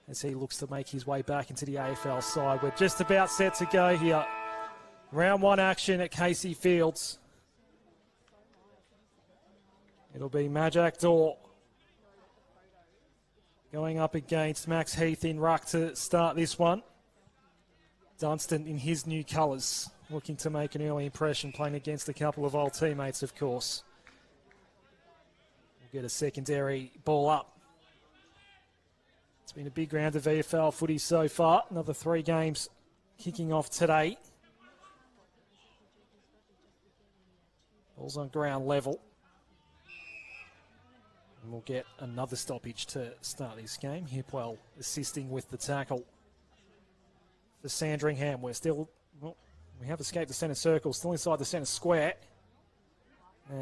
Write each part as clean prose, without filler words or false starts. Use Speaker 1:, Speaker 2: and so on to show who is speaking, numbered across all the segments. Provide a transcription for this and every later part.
Speaker 1: as he looks to make his way back into the AFL side. We're just about set to go here. Round 1 action at Casey Fields. It'll be Majak Dor going up against Max Heath in ruck to start this one. Dunstan in his new colours, looking to make an early impression, playing against a couple of old teammates, of course. We'll get a secondary ball up. It's been a big round of VFL footy so far. Another 3 games kicking off today. Ball's on ground level. And we'll get another stoppage to start this game. Hipwell assisting with the tackle for Sandringham. We're still, well, we have escaped the centre circle, still inside the centre square.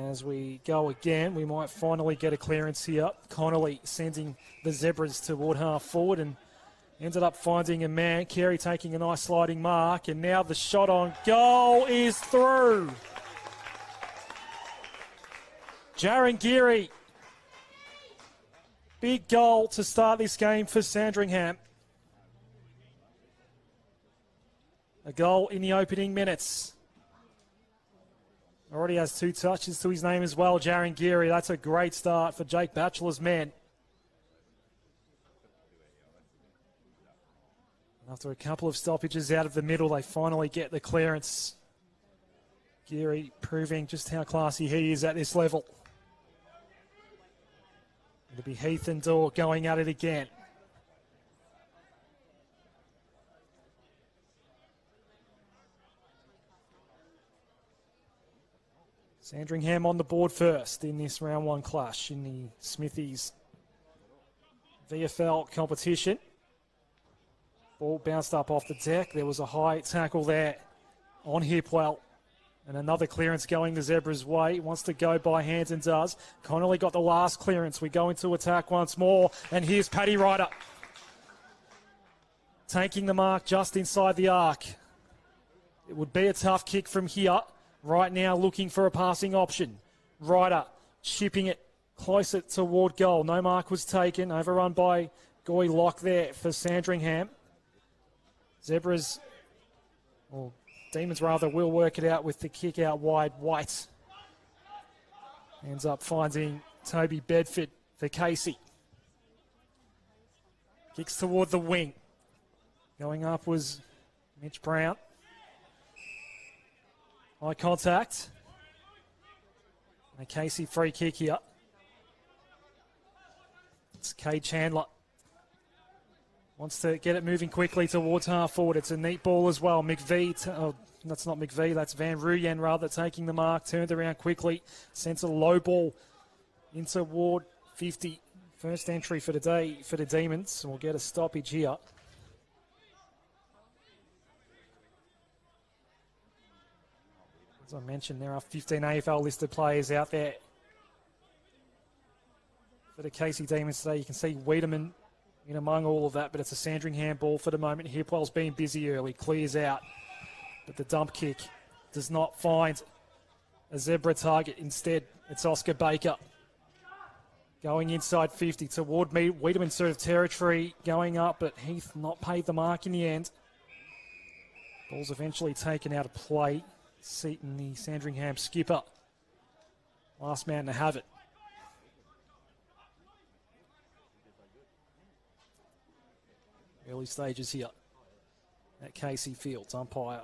Speaker 1: As we go again, we might finally get a clearance here. Connolly sending the Zebras toward half forward and ended up finding a man. Carey taking a nice sliding mark, and now the shot on goal is through. Jaron Geary. Big goal to start this game for Sandringham. A goal in the opening minutes. Already has 2 touches to his name as well, Jaron Geary. That's a great start for Jake Batchelor's men. After a couple of stoppages out of the middle, they finally get the clearance. Geary proving just how classy he is at this level. It'll be Heath and Dor going at it again. Sandringham on the board first in this round 1 clash in the Smithies VFL competition. Ball bounced up off the deck. There was a high tackle there on Hipwell. And another clearance going the Zebras' way. Wants to go by hands and does. Connolly got the last clearance. We go into attack once more. And here's Paddy Ryder. Taking the mark just inside the arc. It would be a tough kick from here. Right now looking for a passing option. Ryder chipping it closer toward goal. No mark was taken. Overrun by Goy Lock there for Sandringham. Zebras, or Demons rather, will work it out with the kick out wide. White ends up finding Toby Bedford for Casey. Kicks toward the wing. Going up was Mitch Brown. High contact. And a Casey free kick here. It's Cade Chandler. Wants to get it moving quickly towards half forward. It's a neat ball as well. McVie, that's not McVie, that's Van Ruyen rather, taking the mark. Turned around quickly. Sends a low ball into Ward 50. First entry for the day for the Demons. We'll get a stoppage here. As I mentioned, there are 15 AFL listed players out there for the Casey Demons today. You can see Wiedemann in among all of that, but it's a Sandringham ball for the moment. Hipwell's been busy early, clears out, but the dump kick does not find a Zebra target. Instead, it's Oscar Baker going inside 50 toward me. Wiedemann sort of territory going up, but Heath not paid the mark in the end. Ball's eventually taken out of play. Seaton, the Sandringham skipper, last man to have it. Early stages here at Casey Fields. Umpire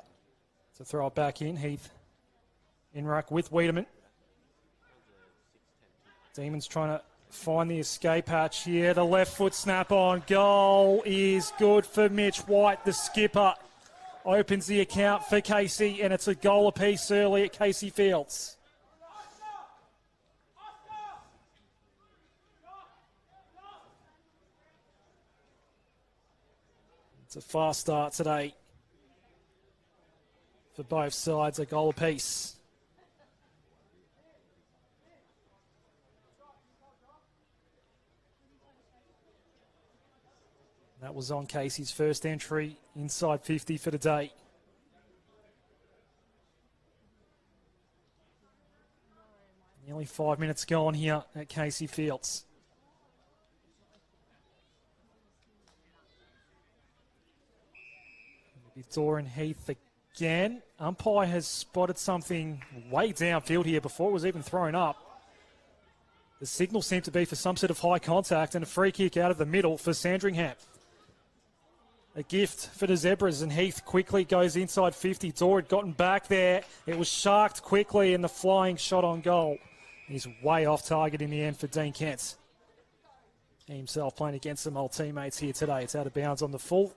Speaker 1: to throw it back in. Heath in ruck with Wiedemann. Demons trying to find the escape hatch here. The left foot snap on. Goal is good for Mitch White, the skipper. Opens the account for Casey, and it's a goal apiece early at Casey Fields. It's a fast start today for both sides, a goal apiece. That was on Casey's first entry inside 50 for the day. Nearly 5 minutes gone here at Casey Fields. Doran Heath again. Umpire has spotted something way downfield here before it was even thrown up. The signal seemed to be for some sort of high contact and a free kick out of the middle for Sandringham. A gift for the Zebras, and Heath quickly goes inside 50. Dor had gotten back there. It was sharked quickly, and the flying shot on goal. He's way off target in the end for Dean Kent. He himself playing against some old teammates here today. It's out of bounds on the full.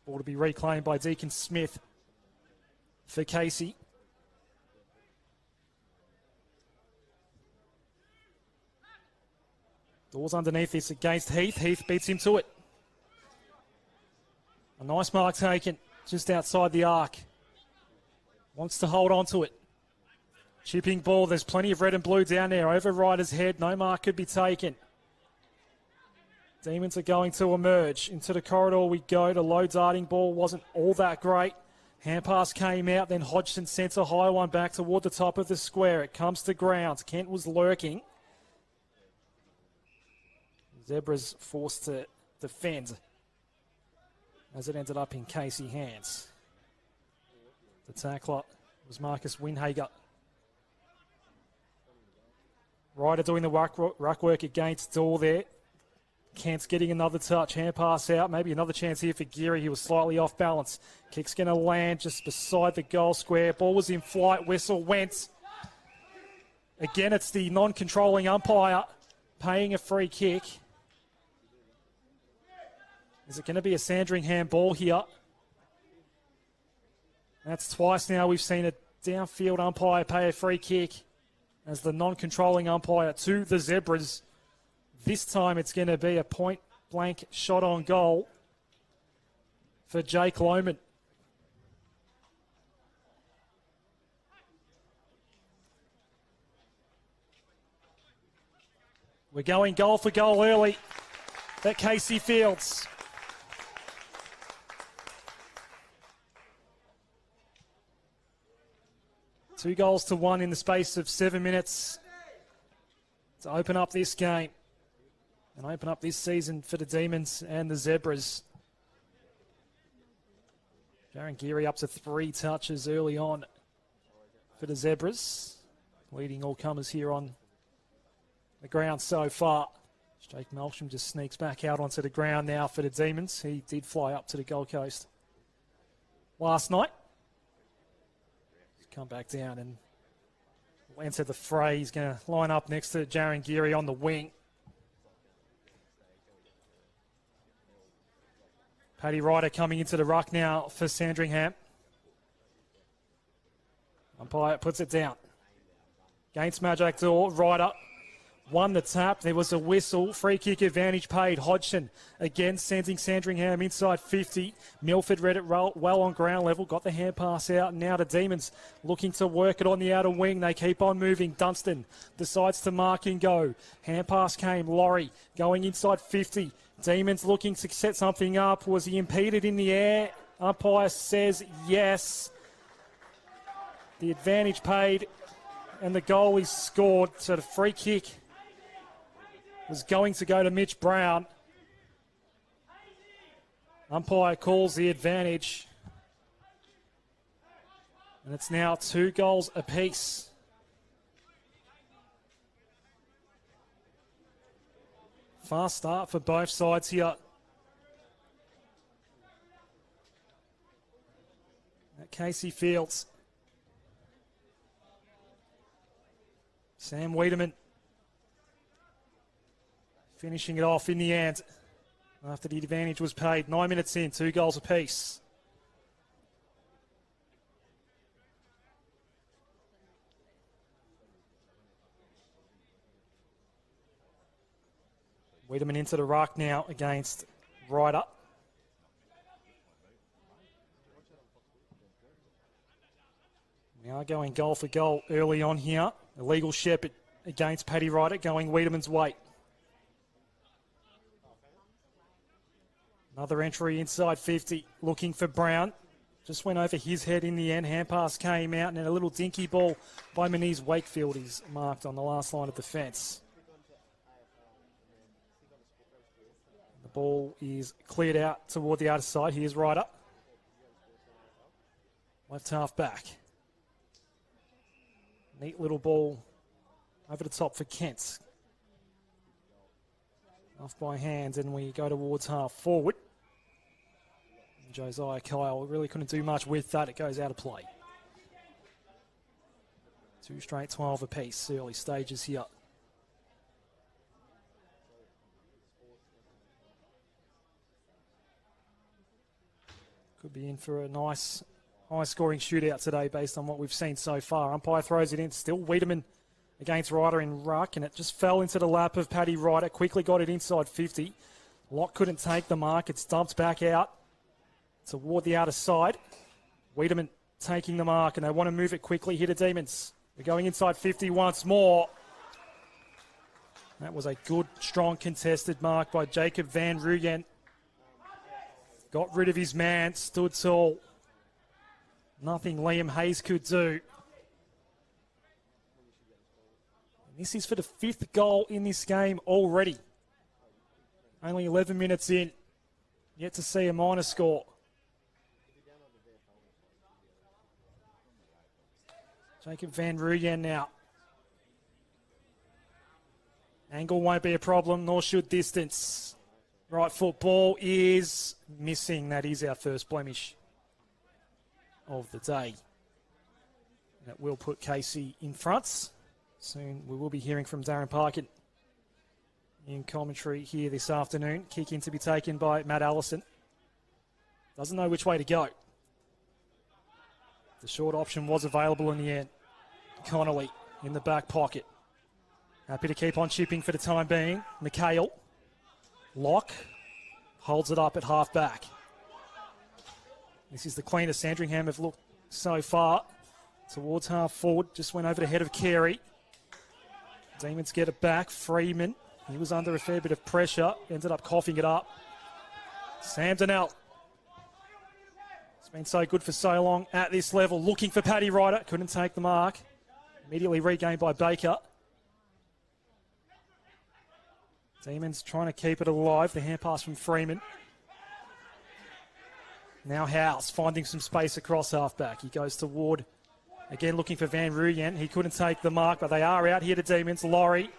Speaker 1: Ball to be reclaimed by Deacon Smith for Casey. Dor's underneath this against Heath. Heath beats him to it. A nice mark taken just outside the arc. Wants to hold on to it. Chipping ball. There's plenty of red and blue down there. Over Ryder's head. No mark could be taken. Demons are going to emerge. Into the corridor we go. The low darting ball wasn't all that great. Hand pass came out. Then Hodgson sends a high one back toward the top of the square. It comes to ground. Kent was lurking. Zebras forced to defend as it ended up in Casey hands. The tackler was Marcus Winhager. Ryder doing the ruck work against Dor there. Kent's getting another touch. Hand pass out. Maybe another chance here for Geary. He was slightly off balance. Kick's going to land just beside the goal square. Ball was in flight. Whistle went. Again, it's the non-controlling umpire paying a free kick. Is it going to be a Sandringham ball here? That's twice now we've seen a downfield umpire pay a free kick as the non-controlling umpire to the Zebras. This time it's going to be a point-blank shot on goal for Jake Lohman. We're going goal for goal early at Casey Fields. 2-1 in the space of 7 minutes to open up this game and open up this season for the Demons and the Zebras. Jaron Geary up to 3 touches early on for the Zebras, leading all comers here on the ground so far. Jake Melsham just sneaks back out onto the ground now for the Demons. He did fly up to the Gold Coast last night. Come back down and will enter the fray. He's going to line up next to Jaron Geary on the wing. Paddy Ryder coming into the ruck now for Sandringham. Umpire puts it down. Against Majak Dor, Ryder won the tap. There was a whistle. Free kick advantage paid. Hodgson again sending Sandringham inside 50. Milford read it well on ground level. Got the hand pass out. Now the Demons looking to work it on the outer wing. They keep on moving. Dunstan decides to mark and go. Hand pass came. Laurie going inside 50. Demons looking to set something up. Was he impeded in the air? Umpire says yes. The advantage paid and the goal is scored. So the free kick was going to go to Mitch Brown. Umpire calls the advantage. And it's now 2 goals apiece. Fast start for both sides here. At Casey Fields. Sam Wiedemann finishing it off in the end after the advantage was paid. 9 minutes in, 2 goals apiece. Wiedemann into the ruck now against Ryder. We are going goal for goal early on here. Illegal Shepherd against Paddy Ryder going Wiedemann's way. Another entry inside 50, looking for Brown. Just went over his head in the end. Hand pass came out, and then a little dinky ball by Moniz Wakefield is marked on the last line of defence. The ball is cleared out toward the outer side. Here's Ryder. Left half back. Neat little ball over the top for Kent. Off by hands, and we go towards half forward. And Josiah Kyle really couldn't do much with that. It goes out of play. 2 straight 12 apiece, early stages here. Could be in for a nice high-scoring shootout today based on what we've seen so far. Umpire throws it in. Still Wiedemann against Ryder in ruck, and it just fell into the lap of Paddy Ryder. Quickly got it inside 50. Locke couldn't take the mark. It's dumped back out toward the outer side. Wiedemann taking the mark, and they want to move it quickly here to Demons. They're going inside 50 once more. That was a good, strong contested mark by Jacob Van Ruyen. Got rid of his man, stood tall. Nothing Liam Hayes could do. And this is for the 5th goal in this game already. Only 11 minutes in. Yet to see a minor score. Jacob Van Ruyen now. Angle won't be a problem, nor should distance. Right foot ball is missing. That is our first blemish of the day. That will put Casey in front. Soon we will be hearing from Darren Parkin in commentary here this afternoon. Kick in to be taken by Matt Allison. Doesn't know which way to go. The short option was available in the end. Connolly in the back pocket. Happy to keep on chipping for the time being. McHale. Locke holds it up at half back. This is the cleanest Sandringham have looked so far. Towards half forward, just went over the head of Carey. Demons get it back. Freeman, he was under a fair bit of pressure, ended up coughing it up. Sam Donnell. It's been so good for so long at this level. Looking for Paddy Ryder, couldn't take the mark. Immediately regained by Baker. Demons trying to keep it alive. The hand pass from Freeman. Now Howes finding some space across half-back. He goes toward, again looking for Van Ruyen. He couldn't take the mark, but they are out here to Demons. Laurie.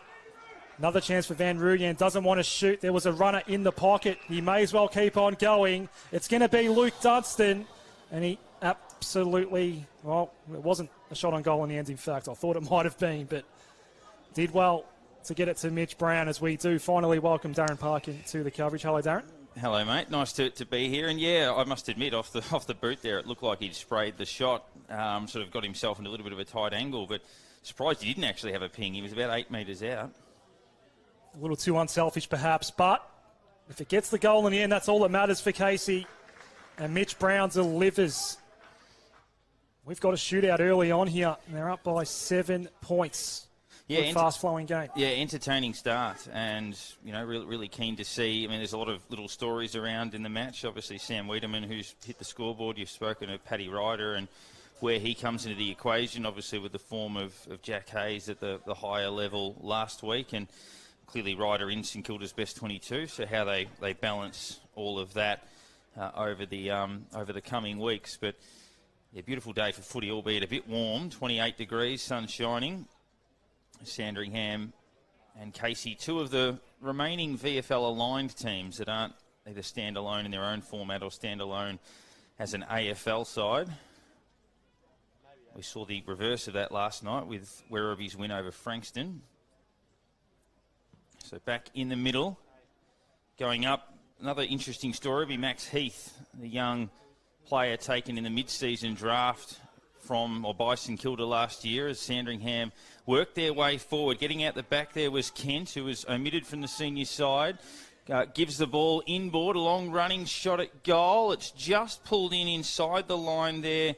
Speaker 1: Another chance for Van Ruyen. Doesn't want to shoot. There was a runner in the pocket. He may as well keep on going. It's going to be Luke Dunstan. And he absolutely, well, it wasn't a shot on goal in the end, in fact. I thought it might have been, but did well to get it to Mitch Brown as we do finally welcome Darren Parkin to the coverage. Hello, Darren.
Speaker 2: Hello, mate. Nice to be here. And yeah, I must admit, off the boot there, it looked like he'd sprayed the shot, sort of got himself in a little bit of a tight angle, but surprised he didn't actually have a ping. He was about 8 metres out.
Speaker 1: A little too unselfish, perhaps, but if it gets the goal in the end, that's all that matters for Casey. And Mitch Brown delivers. We've got a shootout early on here, and they're up by 7 points. Yeah, fast-flowing game.
Speaker 2: Yeah, entertaining start, and really keen to see. I mean, there's a lot of little stories around in the match. Obviously, Sam Wiedemann, who's hit the scoreboard. You've spoken of Paddy Ryder and where he comes into the equation. Obviously, with the form of Jack Hayes at the higher level last week, and clearly Ryder in St Kilda's best 22. So how they balance all of that over the coming weeks. But yeah, beautiful day for footy, albeit a bit warm. 28 degrees, sun shining. Sandringham and Casey, two of the remaining VFL-aligned teams that aren't either standalone in their own format or standalone as an AFL side. We saw the reverse of that last night with Werribee's win over Frankston. So back in the middle, going up, another interesting story will be Max Heath, the young player taken in the mid-season draft by St Kilda last year as Sandringham worked their way forward. Getting out the back there was Kent, who was omitted from the senior side. Gives the ball inboard, a long running shot at goal. It's just pulled inside the line there,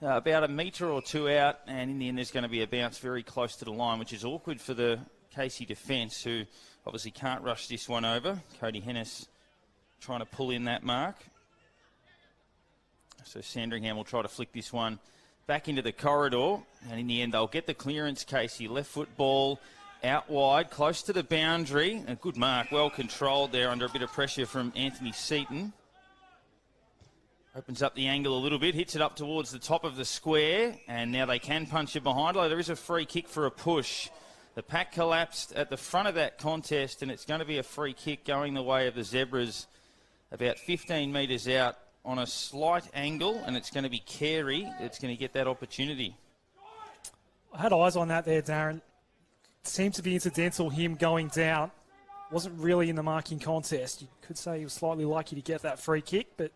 Speaker 2: about a metre or two out, and in the end there's going to be a bounce very close to the line, which is awkward for the Casey defence, who obviously can't rush this one over. Cody Hennis trying to pull in that mark. So Sandringham will try to flick this one back into the corridor, and in the end they'll get the clearance. Casey, left foot ball out wide, close to the boundary. A good mark, well controlled there under a bit of pressure from Anthony Seaton. Opens up the angle a little bit, hits it up towards the top of the square, and now they can punch it behind. Although there is a free kick for a push. The pack collapsed at the front of that contest, and it's going to be a free kick going the way of the Zebras about 15 metres out on a slight angle, and it's going to be Carey that's going to get that opportunity.
Speaker 1: I had eyes on that there, Darren. It seemed to be incidental, him going down. Wasn't really in the marking contest. You could say he was slightly lucky to get that free kick, but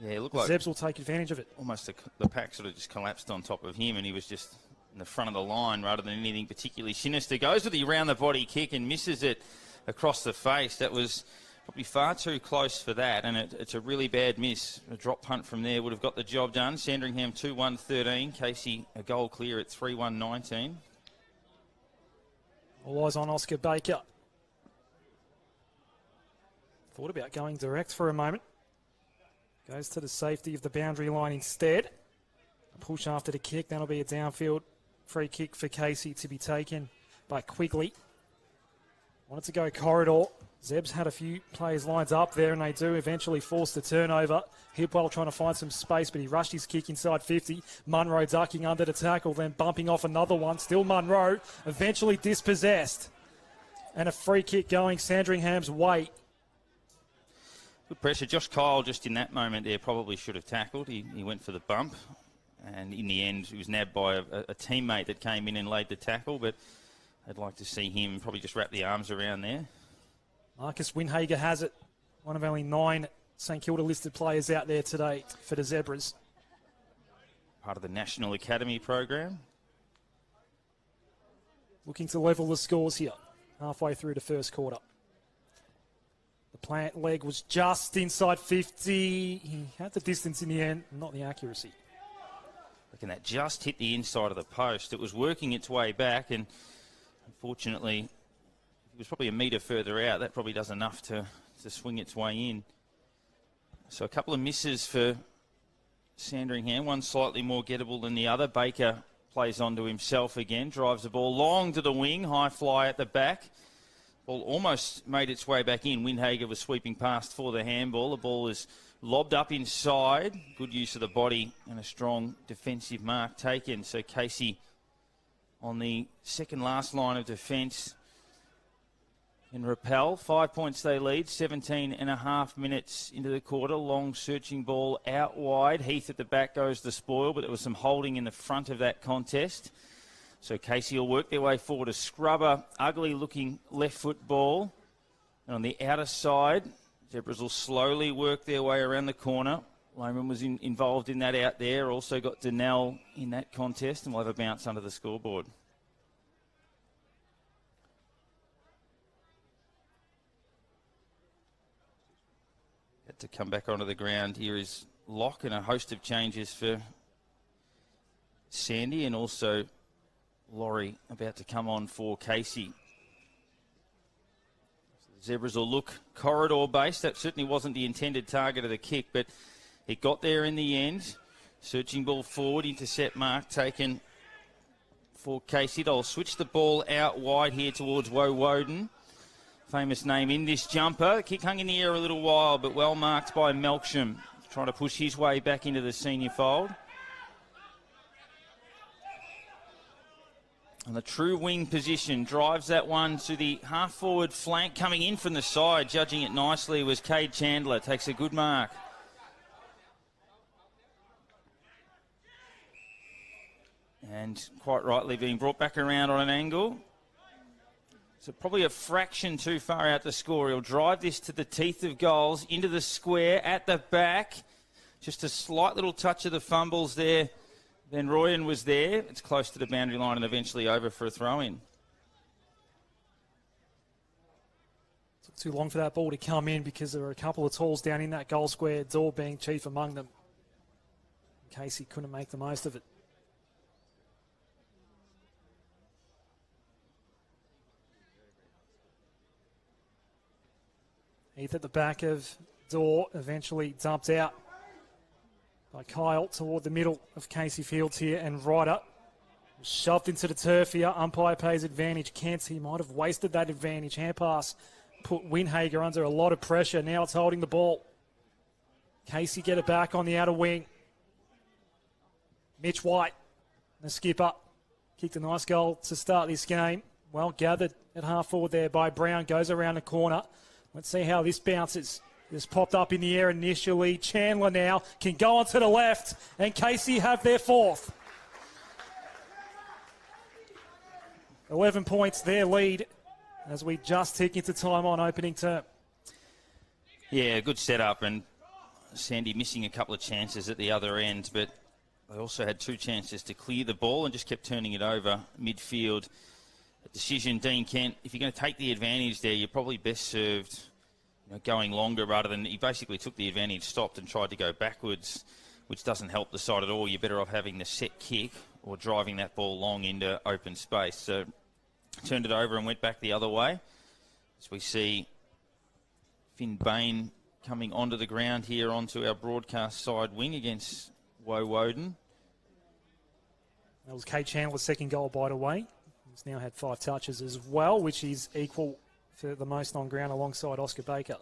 Speaker 2: yeah, it looked
Speaker 1: the
Speaker 2: like
Speaker 1: Zebs will take advantage of it.
Speaker 2: Almost the pack sort of just collapsed on top of him, and he was just in the front of the line rather than anything particularly sinister. Goes with the round-the-body kick and misses it across the face. That was probably far too close for that, and it's a really bad miss. A drop punt from there would have got the job done. Sandringham 2-1-13. Casey a goal clear at 3-1-19.
Speaker 1: All eyes on Oscar Baker. Thought about going direct for a moment. Goes to the safety of the boundary line instead. A push after the kick. That'll be a downfield free kick for Casey to be taken by Quigley. Wanted to go corridor. Zeb's had a few players lined up there, and they do eventually force the turnover. Hipwell trying to find some space, but he rushed his kick inside 50. Munro ducking under the tackle, then bumping off another one. Still Munro, eventually dispossessed. And a free kick going Sandringham's way.
Speaker 2: Good pressure. Josh Kyle just in that moment there probably should have tackled. He went for the bump, and in the end he was nabbed by a teammate that came in and laid the tackle, but I'd like to see him probably just wrap the arms around there.
Speaker 1: Marcus Winhager has it. One of only 9 St Kilda listed players out there today for the Zebras.
Speaker 2: Part of the National Academy program.
Speaker 1: Looking to level the scores here, halfway through the first quarter. The plant leg was just inside 50. He had the distance in the end, not the accuracy.
Speaker 2: I reckon that just hit the inside of the post. It was working its way back, and unfortunately, it was probably a metre further out. That probably does enough to swing its way in. So a couple of misses for Sandringham, one slightly more gettable than the other. Baker plays onto himself again, drives the ball long to the wing, high fly at the back. Ball almost made its way back in. Windhager was sweeping past for the handball. The ball is lobbed up inside. Good use of the body and a strong defensive mark taken. So Casey on the second last line of defence. In Rappel, 5 points they lead, 17.5 minutes into the quarter. Long searching ball out wide. Heath at the back goes the spoil, but there was some holding in the front of that contest. So Casey will work their way forward. A scrubber, ugly looking left foot ball. And on the outer side, Zebras will slowly work their way around the corner. Lohman was involved in that out there. Also got Donnell in that contest, and we'll have a bounce under the scoreboard. To come back onto the ground here is Locke, and a host of changes for Sandy, and also Laurie about to come on for Casey. So the Zebras will look corridor based. That certainly wasn't the intended target of the kick, but it got there in the end. Searching ball forward, intercept mark taken for Casey. They'll switch the ball out wide here towards Woden. Famous name in this jumper. The kick hung in the air a little while, but well marked by Melksham. Trying to push his way back into the senior fold. And the true wing position drives that one to the half-forward flank. Coming in from the side, judging it nicely, was Cade Chandler. Takes a good mark. And quite rightly being brought back around on an angle. So probably a fraction too far out to score. He'll drive this to the teeth of goals, into the square, at the back. Just a slight little touch of the fumbles there. Then Royan was there. It's close to the boundary line and eventually over for a throw-in.
Speaker 1: Took too long for that ball to come in because there were a couple of tools down in that goal square, Dorr being chief among them. Casey couldn't make the most of it. Heath at the back of Dorr, eventually dumped out by Kyle toward the middle of Casey Fields here, and Ryder shoved into the turf here. Umpire pays advantage. Kent, he might have wasted that advantage. Hand pass put Winhager under a lot of pressure. Now it's holding the ball. Casey get it back on the outer wing. Mitch White, the skipper, kicked a nice goal to start this game. Well gathered at half forward there by Brown. Goes around the corner. Let's see how this bounces. This popped up in the air initially. Chandler now can go on to the left, and Casey have their fourth. 11 points, their lead, as we just tick into time on opening term.
Speaker 2: Yeah, good setup, and Sandy missing a couple of chances at the other end, but they also had 2 chances to clear the ball and just kept turning it over midfield. A decision, Dean Kent, if you're going to take the advantage there, you're probably best served going longer rather than he basically took the advantage, stopped and tried to go backwards, which doesn't help the side at all. You're better off having the set kick or driving that ball long into open space. So turned it over and went back the other way. As we see Finn Bain coming onto the ground here onto our broadcast side wing against Woden.
Speaker 1: That was Kate Chandler's second goal, by the way. He's now had 5 touches as well, which is equal for the most on ground alongside Oscar Baker.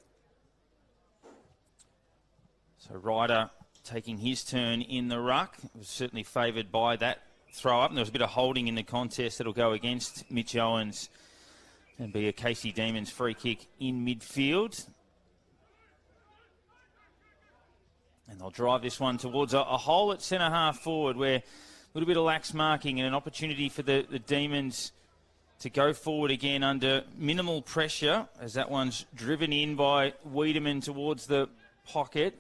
Speaker 2: So Ryder taking his turn in the ruck. Was certainly favoured by that throw up. And there was a bit of holding in the contest that'll go against Mitch Owens and be a Casey Demons free kick in midfield. And they'll drive this one towards a hole at centre half forward where a little bit of lax marking and an opportunity for the Demons to go forward again under minimal pressure as that one's driven in by Wiedemann towards the pocket.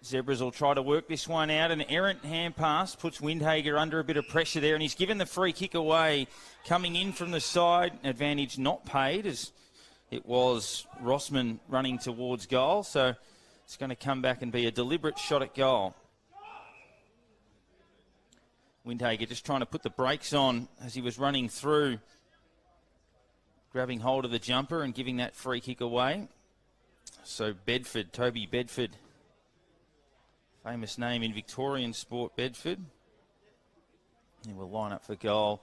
Speaker 2: Zebras will try to work this one out. An errant hand pass puts Windhager under a bit of pressure there, and he's given the free kick away. Coming in from the side, advantage not paid as it was Rossman running towards goal. So it's going to come back and be a deliberate shot at goal. Windhager just trying to put the brakes on as he was running through, grabbing hold of the jumper and giving that free kick away. So Bedford, Toby Bedford, famous name in Victorian sport, Bedford. And we'll line up for goal.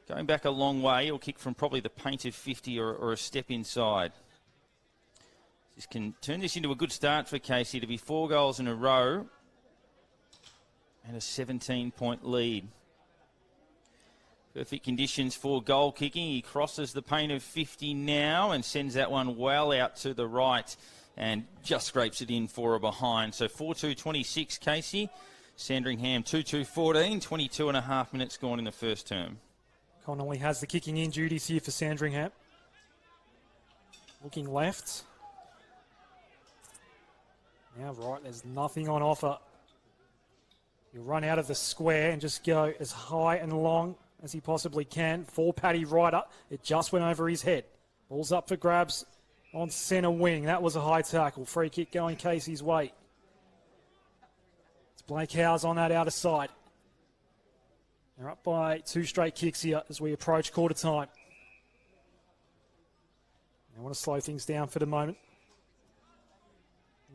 Speaker 2: Going back a long way, he'll kick from probably the painted 50 or a step inside. This can turn this into a good start for Casey to be 4 goals in a row and a 17-point lead. Perfect conditions for goal kicking. He crosses the paint of 50 now and sends that one well out to the right and just scrapes it in for a behind. So 4-2-26 Casey. Sandringham 2-2-14, 22 and a half minutes gone in the first term.
Speaker 1: Connolly has the kicking in duties here for Sandringham. Looking left. Now right, there's nothing on offer. He'll run out of the square and just go as high and long as he possibly can for Paddy Ryder. It just went over his head. Ball's up for grabs on centre wing. That was a high tackle. Free kick going Casey's way. It's Blake Howes on that outer side. They're up by 2 straight kicks here as we approach quarter time. They want to slow things down for the moment.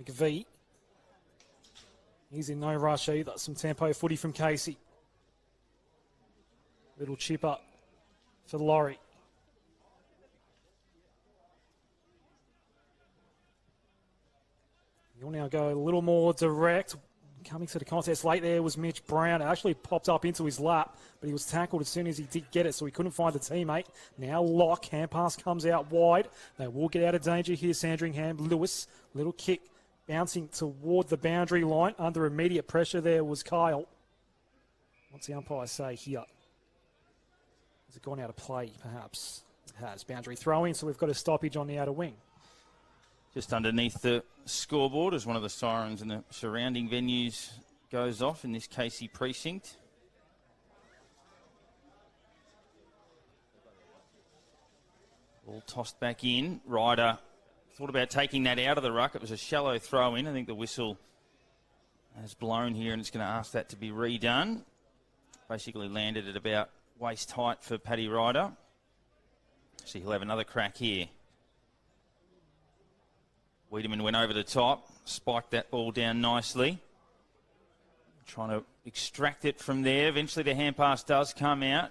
Speaker 1: McVee. He's in no rush either. Some tempo footy from Casey. Little chip up for Laurie. He'll now go a little more direct. Coming to the contest late there was Mitch Brown. It actually popped up into his lap, but he was tackled as soon as he did get it, so he couldn't find a teammate. Now Locke. Hand pass comes out wide. They will get out of danger here, Sandringham. Lewis, little kick. Bouncing toward the boundary line. Under immediate pressure there was Kyle. What's the umpire say here? Has it gone out of play, perhaps? It has. Boundary throwing, so we've got a stoppage on the outer wing.
Speaker 2: Just underneath the scoreboard as one of the sirens in the surrounding venues goes off in this Casey precinct. Ball tossed back in. Ryder thought about taking that out of the ruck. It was a shallow throw in. I think the whistle has blown here and it's going to ask that to be redone. Basically landed at about waist height for Paddy Ryder. So he'll have another crack here. Wiedemann went over the top, spiked that ball down nicely. Trying to extract it from there. Eventually the hand pass does come out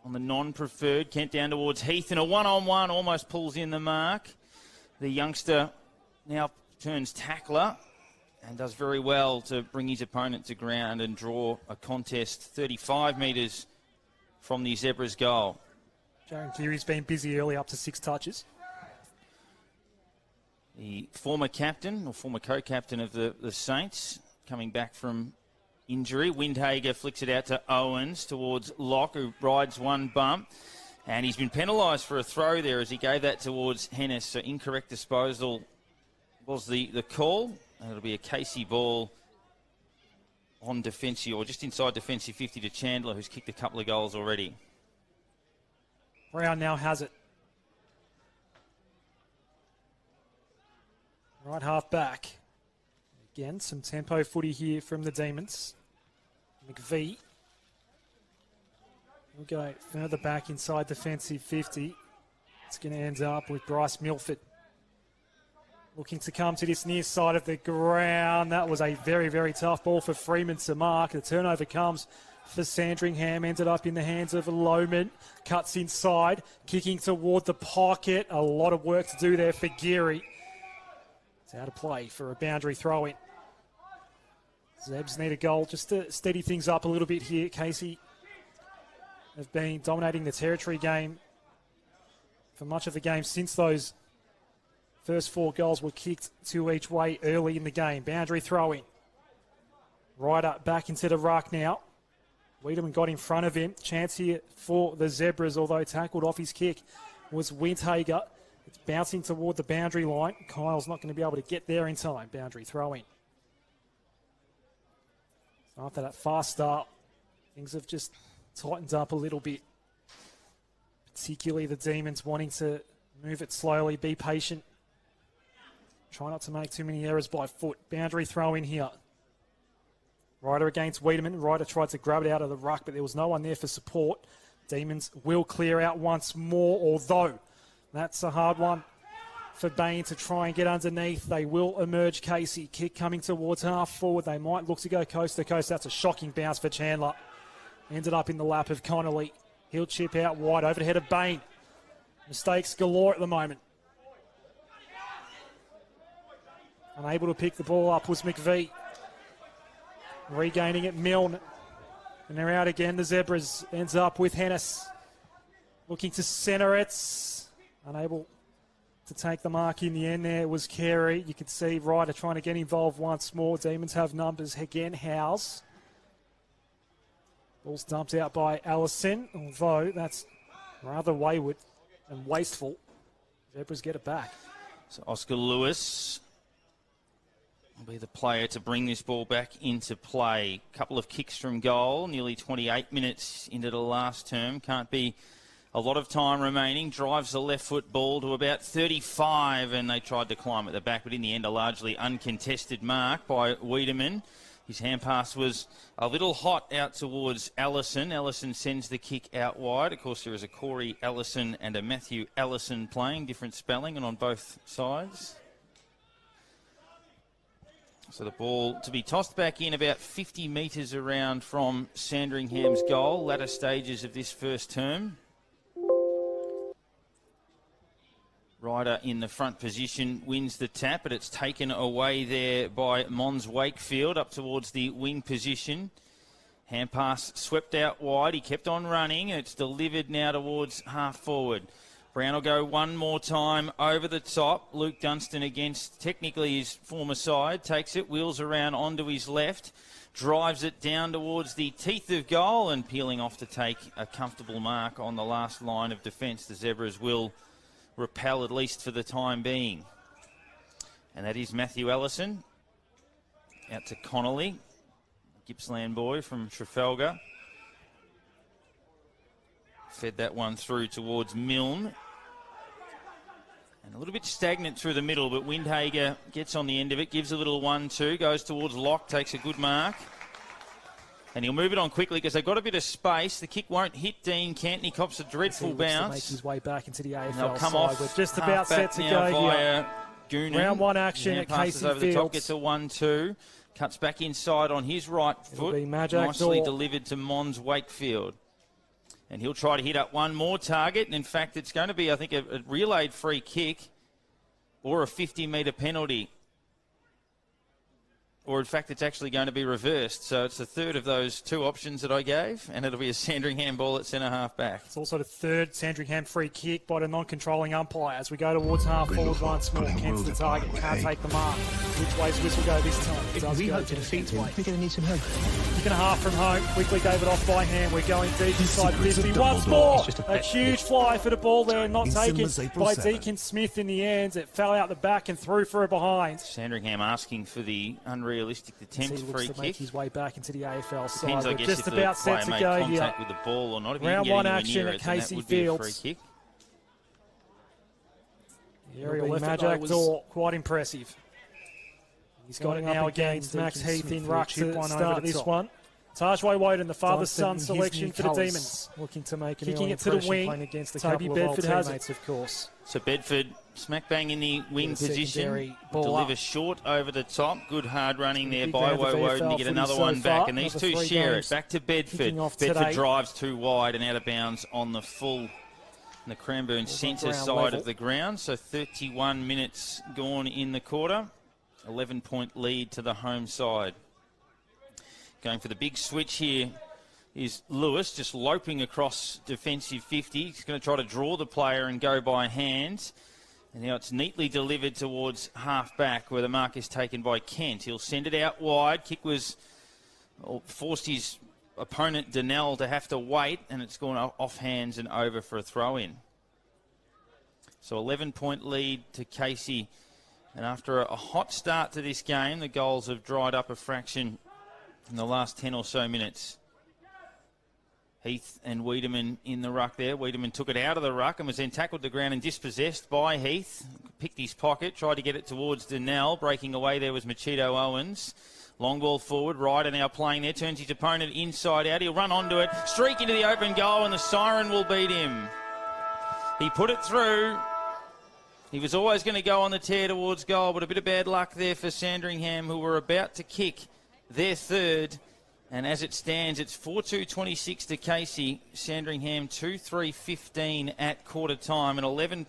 Speaker 2: on the non-preferred. Kent down towards Heath and a one-on-one almost pulls in the mark. The youngster now turns tackler. and does very well to bring his opponent to ground and draw a contest 35 metres from the Zebras' goal.
Speaker 1: Jaron Geary's been busy early, up to 6 touches.
Speaker 2: The former captain, or former co-captain of the Saints, coming back from injury. Windhager flicks it out to Owens towards Locke, who rides one bump. And he's been penalised for a throw there as he gave that towards Hennis. So incorrect disposal was the call. And it'll be a Casey ball on defensive, or just inside defensive 50 to Chandler, who's kicked a couple of goals already.
Speaker 1: Brown now has it. Right half back. Again, some tempo footy here from the Demons. McVee will go further back inside defensive 50. It's going to end up with Bryce Milford looking to come to this near side of the ground. That was a very, very tough ball for Freeman to mark. The turnover comes for Sandringham. Ended up in the hands of Lohman. Cuts inside, kicking toward the pocket. A lot of work to do there for Geary. It's out of play for a boundary throw-in. Zebs need a goal just to steady things up a little bit here. Casey have been dominating the territory game for much of the game since those first 4 goals were kicked 2 each way early in the game. Boundary throw-in. Ryder back into the ruck now. Wiedemann got in front of him. Chance here for the Zebras, although tackled off his kick was Windhager. It's bouncing toward the boundary line. Kyle's not going to be able to get there in time. Boundary throw-in. After that fast start, things have just tightened up a little bit. Particularly the Demons wanting to move it slowly, be patient. Try not to make too many errors by foot. Boundary throw-in here. Ryder against Wiedemann. Ryder tried to grab it out of the ruck, but there was no one there for support. Demons will clear out once more, although that's a hard one for Bain to try and get underneath. They will emerge Casey. Kick coming towards half forward. They might look to go coast to coast. That's a shocking bounce for Chandler. Ended up in the lap of Connolly. He'll chip out wide over the head of Bain. Mistakes galore at the moment. Unable to pick the ball up was McVee. Regaining it, Milne. And they're out again. The Zebras ends up with Hennis. Looking to centre it. Unable to take the mark in the end there was Carey. You can see Ryder trying to get involved once more. Demons have numbers again. Howes. Ball's dumped out by Allison, although that's rather wayward and wasteful. Zebras get it back.
Speaker 2: So Oscar Lewis will be the player to bring this ball back into play. Couple of kicks from goal, nearly 28 minutes into the last term. Can't be a lot of time remaining. Drives the left foot ball to about 35, and they tried to climb at the back, but in the end a largely uncontested mark by Wiedemann. His hand pass was a little hot out towards Allison. Allison sends the kick out wide. Of course, there is a Corey Allison and a Matthew Allison playing, different spelling and on both sides. So the ball to be tossed back in about 50 metres around from Sandringham's goal, latter stages of this first term. Ryder in the front position wins the tap, but it's taken away there by Mons Wakefield up towards the wing position. Hand pass swept out wide. He kept on running. It's delivered now towards half forward. Brown will go one more time over the top. Luke Dunstan against technically his former side. Takes it, wheels around onto his left. Drives it down towards the teeth of goal and peeling off to take a comfortable mark on the last line of defence. The Zebras will repel at least for the time being. And that is Matthew Allison. Out to Connolly. Gippsland boy from Trafalgar. Fed that one through towards Milne. And a little bit stagnant through the middle, but Windhager gets on the end of it, gives a little 1-2, goes towards Locke, takes a good mark. And he'll move it on quickly because they've got a bit of space. The kick won't hit Dean Cantney, cops a dreadful bounce.
Speaker 1: To make his way back into the AFL
Speaker 2: They'll come
Speaker 1: side.
Speaker 2: off.
Speaker 1: We're just about set to go
Speaker 2: via Goonan.
Speaker 1: Round one action at Casey
Speaker 2: over the top,
Speaker 1: Fields.
Speaker 2: gets a 1-2. Cuts back inside on his right foot. Nicely delivered to Mons Wakefield. And he'll try to hit up one more target. And in fact, it's going to be, I think, a relayed free kick or a 50-metre penalty. or in fact it's actually going to be reversed. So it's the third of those two options that I gave, and it'll be a Sandringham ball at centre-half back.
Speaker 1: It's also the third Sandringham free kick by the non-controlling umpire. As we go towards half-forward once more, Kent's the target, can't take the mark. Which way's whistle go this time? It does go to defeat's way.
Speaker 3: We're going to need some help.
Speaker 1: Kick and a half from home, quickly gave it off by hand. We're going deep inside 50. Once more, a huge fly for the ball there, not taken by Deacon Smith in the end. It fell out the back and through for a behind.
Speaker 2: Sandringham asking for the unrealistic attempt free kick.
Speaker 1: Make his way back into the AFL side.
Speaker 2: Depends, I guess,
Speaker 1: just
Speaker 2: if
Speaker 1: about
Speaker 2: the
Speaker 1: set
Speaker 2: player
Speaker 1: to
Speaker 2: made
Speaker 1: go
Speaker 2: contact
Speaker 1: here.
Speaker 2: with the ball or not. If
Speaker 1: Round
Speaker 2: you can
Speaker 1: one
Speaker 2: get
Speaker 1: action
Speaker 2: near
Speaker 1: at
Speaker 2: it, then
Speaker 1: Casey
Speaker 2: that would be a free
Speaker 1: Fields.
Speaker 2: kick.
Speaker 1: The aerial left backdoor, quite impressive. He's got it now against Max Heath in ruck to start this one. Tajway Woden, the father-son selection for the Demons.
Speaker 3: Looking to make an
Speaker 1: Kicking it to the wing.
Speaker 3: Against a
Speaker 1: Toby
Speaker 3: couple
Speaker 1: Bedford
Speaker 3: of
Speaker 1: has
Speaker 3: teammates, of course.
Speaker 2: So Bedford smack bang in the wing position, deliver short over the top. Good hard running there by Woden to get another one back, and these two share it. Back to Bedford. Bedford drives too wide and out of bounds on the full, the Cranbourne centre side of the ground. So 31 minutes gone in the quarter. 11-point lead to the home side. Going for the big switch here is Lewis, just loping across defensive 50. He's going to try to draw the player and go by hand. And now it's neatly delivered towards half-back where the mark is taken by Kent. He'll send it out wide. Kick was forced his opponent, Donnell, to have to wait, and it's gone off hands and over for a throw-in. So 11-point lead to Casey. And after a hot start to this game, the goals have dried up a fraction in the last 10 or so minutes. Heath and Wiedemann in the ruck there. Wiedemann took it out of the ruck and was then tackled to the ground and dispossessed by Heath. Picked his pocket, tried to get it towards Donnell. Breaking away there was Machito Owens. Long ball forward, Ryder now playing there. Turns his opponent inside out. He'll run onto it, streak into the open goal, and the siren will beat him. He put it through. He was always going to go on the tear towards goal, but a bit of bad luck there for Sandringham, who were about to kick their third. And as it stands, it's 4-2-26 to Casey. Sandringham 2-3-15 at quarter time, and 11